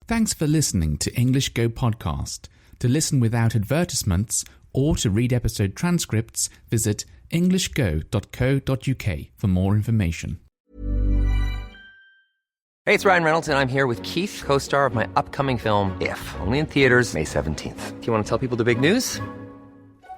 Thanks for listening to English Go Podcast. To listen without advertisements or to read episode transcripts, visit englishgo.co.uk for more information. Hey, it's Ryan Reynolds, and I'm here with Keith, co-star of my upcoming film, If, only in theaters May 17th. Do you want to tell people the big news?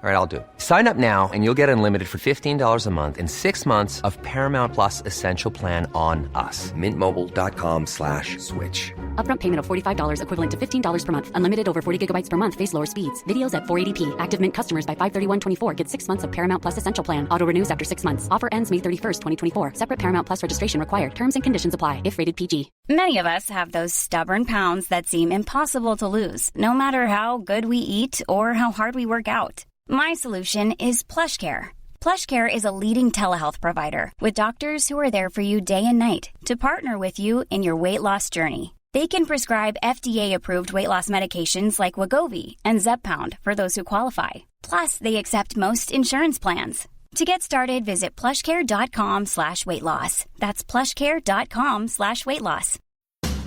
All right, I'll do it. Sign up now and you'll get unlimited for $15 a month and 6 months of Paramount Plus Essential Plan on us. MintMobile.com/switch. Upfront payment of $45 equivalent to $15 per month. Unlimited over 40 gigabytes per month. Face lower speeds. Videos at 480p. Active Mint customers by 531.24 get 6 months of Paramount Plus Essential Plan. Auto renews after 6 months. Offer ends May 31st, 2024. Separate Paramount Plus registration required. Terms and conditions apply if rated PG. Many of us have those stubborn pounds that seem impossible to lose, no matter how good we eat or how hard we work out. My solution is PlushCare. PlushCare is a leading telehealth provider with doctors who are there for you day and night to partner with you in your weight loss journey. They can prescribe FDA-approved weight loss medications like Wegovy and Zepbound for those who qualify. Plus, they accept most insurance plans. To get started, visit plushcare.com/weightloss. That's plushcare.com/weightloss.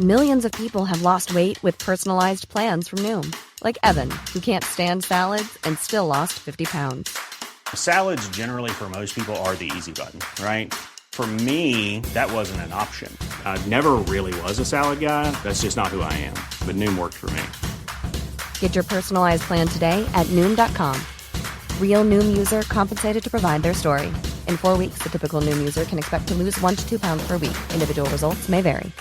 Millions of people have lost weight with personalized plans from Noom. Like Evan, who can't stand salads and still lost 50 pounds. Salads generally for most people are the easy button, right? For me, that wasn't an option. I never really was a salad guy. That's just not who I am. But Noom worked for me. Get your personalized plan today at Noom.com. Real Noom user compensated to provide their story. In 4 weeks, the typical Noom user can expect to lose 1 to 2 pounds per week. Individual results may vary.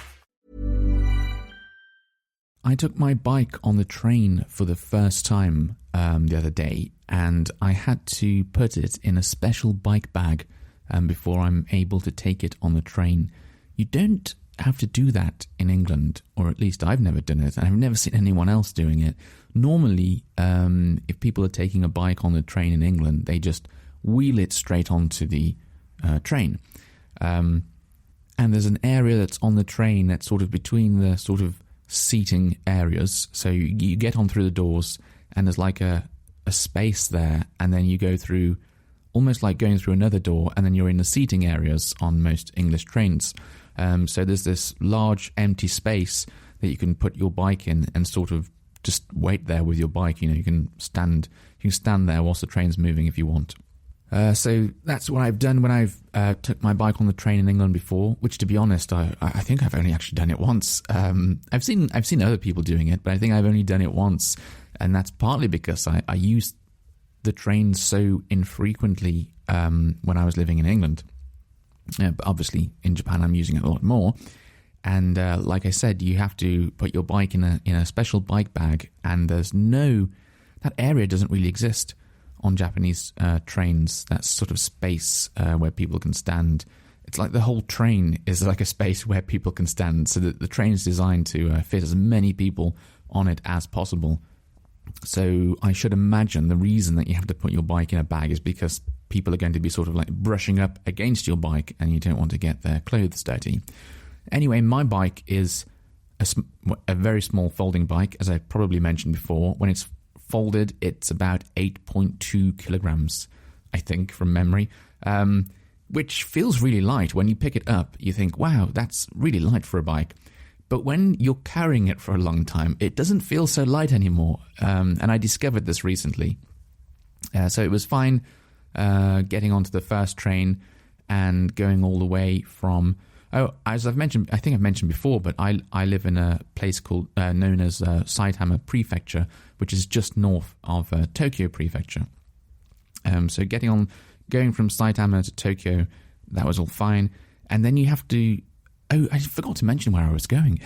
I took my bike on the train for the first time the other day, and I had to put it in a special bike bag before I'm able to take it on the train. You don't have to do that in England, or at least I've never done it, and I've never seen anyone else doing it. Normally, if people are taking a bike on the train in England, they just wheel it straight onto the train. And there's an area that's on the train that's sort of between the sort of seating areas, so you get on through the doors and there's like a space there, and then you go through almost like going through another door, and then you're in the seating areas on most English trains. So there's this large empty space that you can put your bike in and sort of just wait there with your bike. You know, you can stand there whilst the train's moving if you want. So that's what I've done when I've took my bike on the train in England before, which, to be honest, I think I've only actually done it once. I've seen other people doing it, but I think I've only done it once, and that's partly because I used the train so infrequently when I was living in England. But obviously, in Japan, I'm using it a lot more. And like I said, you have to put your bike in a special bike bag, and that area doesn't really exist on Japanese trains. That sort of space where people can stand. It's like the whole train is like a space where people can stand, so that the train is designed to fit as many people on it as possible. So I should imagine the reason that you have to put your bike in a bag is because people are going to be sort of like brushing up against your bike, and you don't want to get their clothes dirty. Anyway, my bike is a very small folding bike, as I probably mentioned before. When it's folded, it's about 8.2 kilograms, I think, from memory, which feels really light. When you pick it up, you think, wow, that's really light for a bike. But when you're carrying it for a long time, it doesn't feel so light anymore. And I discovered this recently. So it was fine getting onto the first train and going all the way from... as I've mentioned, I think I've mentioned before, but I live in a place called known as Saitama Prefecture, which is just north of Tokyo Prefecture. So going from Saitama to Tokyo, that was all fine. And then you have to... Oh, I forgot to mention where I was going.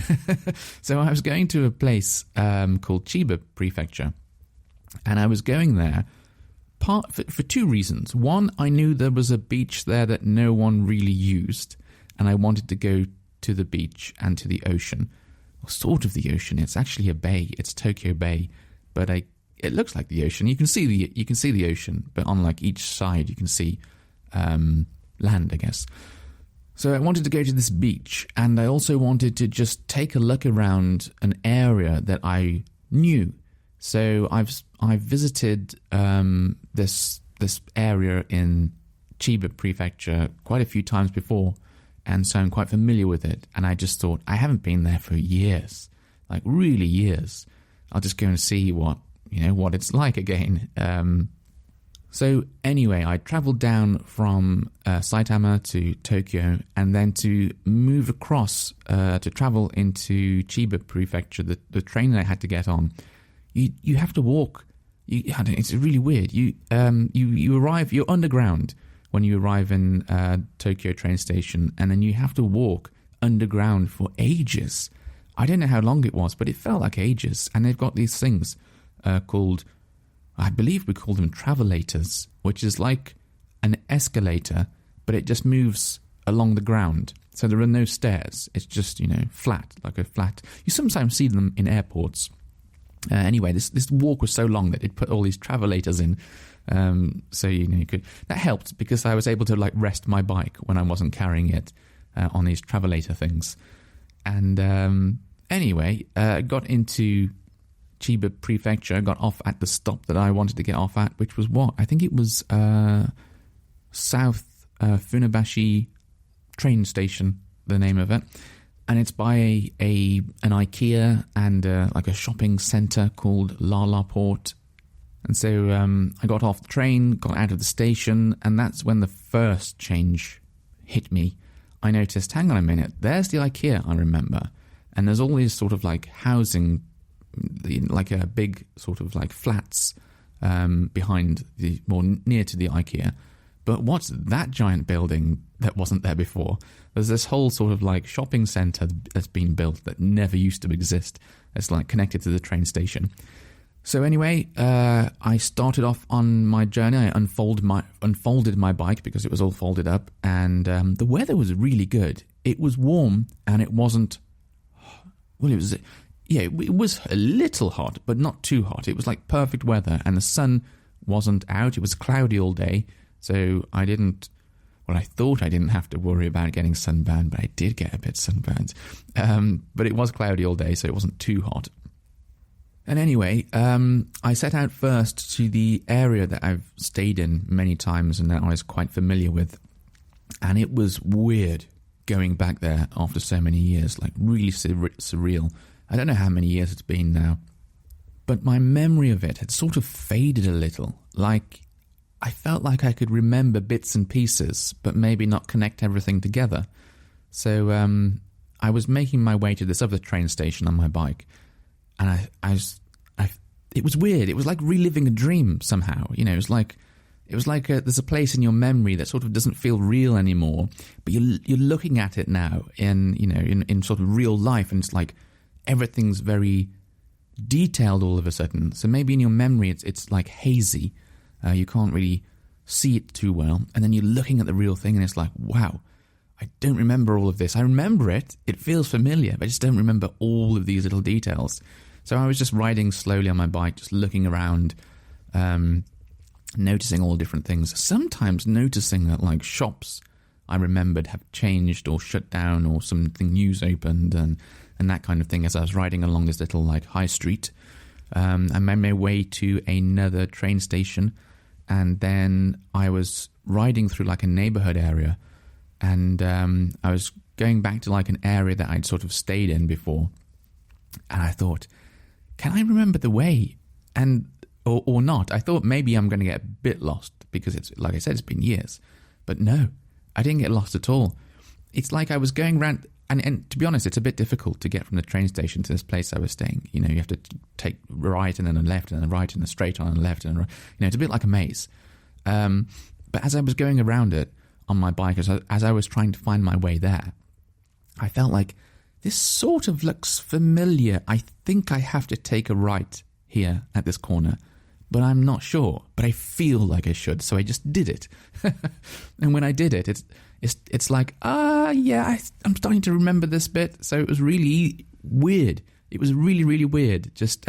So I was going to a place called Chiba Prefecture, and I was going there for two reasons. One, I knew there was a beach there that no one really used, and I wanted to go to the beach and to the ocean, or sort of the ocean. It's actually a bay. It's Tokyo Bay, but it looks like the ocean. You can see the ocean, but on like each side you can see land, I guess. So I wanted to go to this beach, and I also wanted to just take a look around an area that I knew. So I've visited this area in Chiba Prefecture quite a few times before, and so I'm quite familiar with it. And I just thought, I haven't been there for years. like really years. I'll just go and see what it's like again. So anyway, I traveled down from Saitama to Tokyo, and then to move across to travel into Chiba Prefecture, the train that I had to get on, you have to walk. It's really weird. You arrive, you're underground when you arrive in Tokyo train station, and then you have to walk underground for ages. I don't know how long it was, but it felt like ages. And they've got these things called, I believe we call them travelators, which is like an escalator, but it just moves along the ground. So there are no stairs. It's just, flat, like a flat. You sometimes see them in airports. Anyway, this walk was so long that it put all these travelators in. So, you could. That helped because I was able to like rest my bike when I wasn't carrying it on these travelator things. And anyway, got into Chiba Prefecture, got off at the stop that I wanted to get off at, which was what? I think it was South Funabashi train station, the name of it. And it's by an IKEA and like a shopping centre called Lalaport. And so I got off the train, got out of the station, and that's when the first change hit me. I noticed, hang on a minute, there's the IKEA, I remember. And there's all these sort of like housing, like a big sort of like flats behind more near to the IKEA. But what's that giant building that wasn't there before? There's this whole sort of like shopping centre that's been built that never used to exist. It's like connected to the train station. So anyway, I started off on my journey. I unfolded my bike because it was all folded up, and the weather was really good. It was warm, and it wasn't. Well, it was. Yeah, it was a little hot, but not too hot. It was like perfect weather, and the sun wasn't out. It was cloudy all day, so I didn't. Well, I thought I didn't have to worry about getting sunburned, but I did get a bit sunburned. But it was cloudy all day, so it wasn't too hot. And anyway, I set out first to the area that I've stayed in many times and that I was quite familiar with. And it was weird going back there after so many years, like really surreal. I don't know how many years it's been now. But my memory of it had sort of faded a little. Like, I felt like I could remember bits and pieces, but maybe not connect everything together. So I was making my way to this other train station on my bike. And it was weird. It was like reliving a dream somehow. It was like there's a place in your memory that sort of doesn't feel real anymore, but you're looking at it now in sort of real life, and it's like everything's very detailed all of a sudden. So maybe in your memory it's like hazy. You can't really see it too well, and then you're looking at the real thing, and it's like, wow, I don't remember all of this. I remember it. It feels familiar, but I just don't remember all of these little details. So I was just riding slowly on my bike, just looking around, noticing all different things. Sometimes noticing that, like, shops I remembered have changed or shut down or something new's opened and that kind of thing as I was riding along this little, like, high street. I made my way to another train station, and then I was riding through, like, a neighborhood area, and I was going back to, like, an area that I'd sort of stayed in before. And I thought, can I remember the way? Or not. I thought maybe I'm going to get a bit lost because it's, like I said, it's been years. But no, I didn't get lost at all. It's like I was going around, and to be honest, it's a bit difficult to get from the train station to this place I was staying. You have to take right and then a left and then a right and a straight on and a left and a right. It's a bit like a maze. But as I was going around it on my bike, as I was trying to find my way there, I felt like this sort of looks familiar. I think I have to take a right here at this corner, but I'm not sure. But I feel like I should, so I just did it. And when I did it, it's like, yeah, I'm starting to remember this bit. So it was really weird. It was really, really weird. Just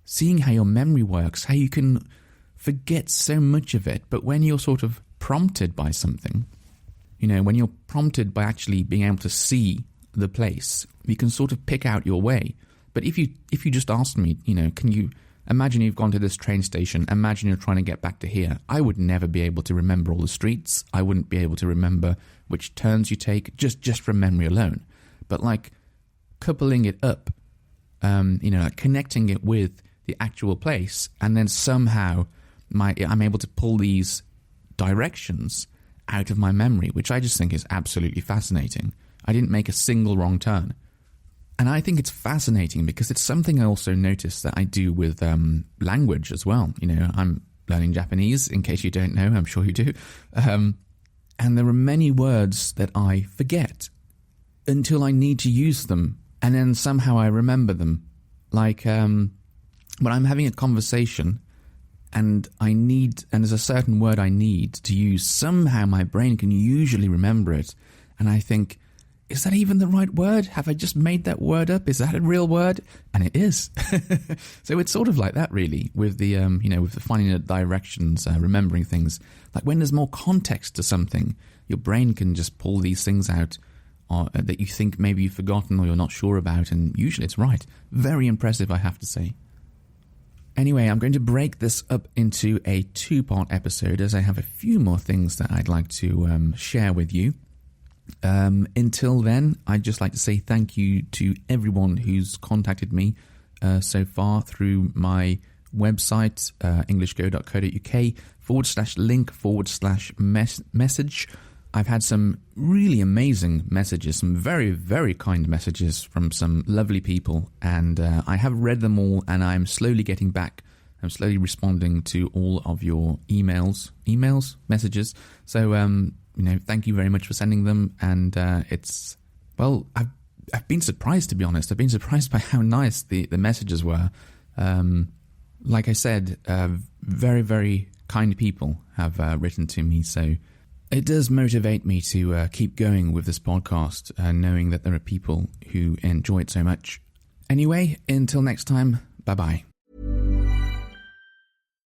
seeing how your memory works, how you can forget so much of it, but when you're sort of prompted by something, when you're prompted by actually being able to see the place, you can sort of pick out your way. But if you just asked me, can you imagine you've gone to this train station, imagine you're trying to get back to here, I would never be able to remember all the streets. I wouldn't be able to remember which turns you take, just from memory alone. But like coupling it up, like connecting it with the actual place, and then somehow I'm able to pull these directions out of my memory, which I just think is absolutely fascinating. I didn't make a single wrong turn. And I think it's fascinating because it's something I also noticed that I do with language as well. I'm learning Japanese, in case you don't know, I'm sure you do. And there are many words that I forget until I need to use them, and then somehow I remember them. Like when I'm having a conversation and there's a certain word I need to use, somehow my brain can usually remember it. And I think, is that even the right word? Have I just made that word up? Is that a real word? And it is. So it's sort of like that, really, with the, with the finding the directions, remembering things. Like when there's more context to something, your brain can just pull these things out that you think maybe you've forgotten or you're not sure about, and usually it's right. Very impressive, I have to say. Anyway, I'm going to break this up into a 2-part episode, as I have a few more things that I'd like to share with you. Until then, I'd just like to say thank you to everyone who's contacted me so far through my website, englishgo.co.uk/link/message. I've had some really amazing messages, some very, very kind messages from some lovely people, and I have read them all, and I'm slowly getting back. I'm slowly responding to all of your messages. So, thank you very much for sending them, and I've been surprised, to be honest. I've been surprised by how nice the messages were. Like I said, very, very kind people have written to me, so it does motivate me to keep going with this podcast, knowing that there are people who enjoy it so much. Anyway, until next time, bye-bye.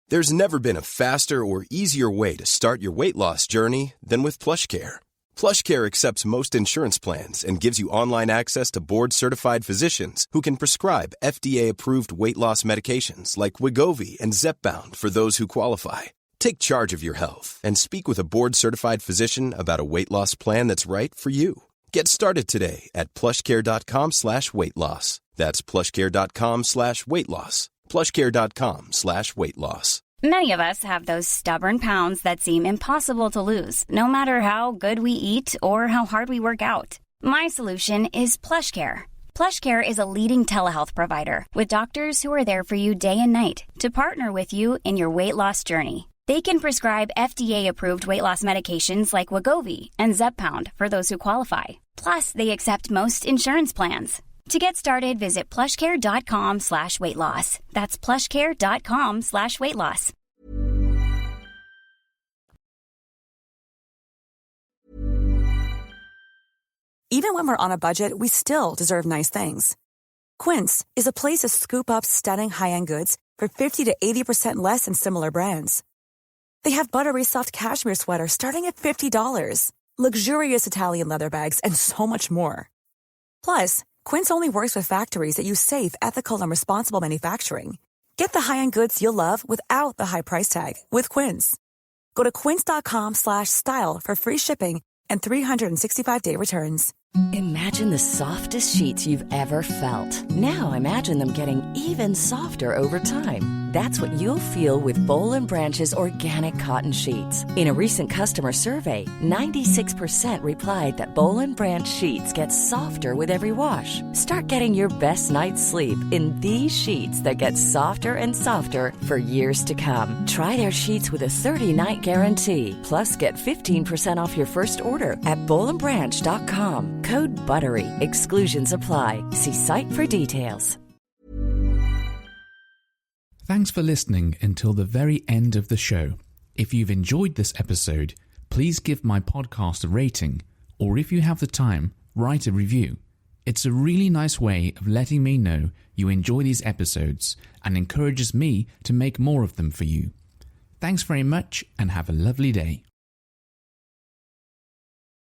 There's never been a faster or easier way to start your weight loss journey than with PlushCare. PlushCare accepts most insurance plans and gives you online access to board-certified physicians who can prescribe FDA-approved weight loss medications like Wegovy and Zepbound for those who qualify. Take charge of your health and speak with a board-certified physician about a weight loss plan that's right for you. Get started today at plushcare.com/weightloss. That's plushcare.com/weightloss. plushcare.com/weightloss. Many of us have those stubborn pounds that seem impossible to lose, no matter how good we eat or how hard we work out. My solution is PlushCare. PlushCare is a leading telehealth provider with doctors who are there for you day and night to partner with you in your weight loss journey. They can prescribe FDA-approved weight loss medications like Wegovy and Zepbound for those who qualify. Plus, they accept most insurance plans. To get started, visit plushcare.com/weightloss. That's plushcare.com/weightloss. Even when we're on a budget, we still deserve nice things. Quince is a place to scoop up stunning high-end goods for 50 to 80% less than similar brands. They have buttery soft cashmere sweaters starting at $50, luxurious Italian leather bags, and so much more. Plus, Quince only works with factories that use safe, ethical, and responsible manufacturing. Get the high-end goods you'll love without the high price tag with Quince. Go to quince.com/style for free shipping and 365-day returns. Imagine the softest sheets you've ever felt. Now imagine them getting even softer over time. That's what you'll feel with Boll & Branch's organic cotton sheets. In a recent customer survey, 96% replied that Boll & Branch sheets get softer with every wash. Start getting your best night's sleep in these sheets that get softer and softer for years to come. Try their sheets with a 30-night guarantee. Plus, get 15% off your first order at bollandbranch.com. Code BUTTERY. Exclusions apply. See site for details. Thanks for listening until the very end of the show. If you've enjoyed this episode, please give my podcast a rating, or if you have the time, write a review. It's a really nice way of letting me know you enjoy these episodes and encourages me to make more of them for you. Thanks very much and have a lovely day.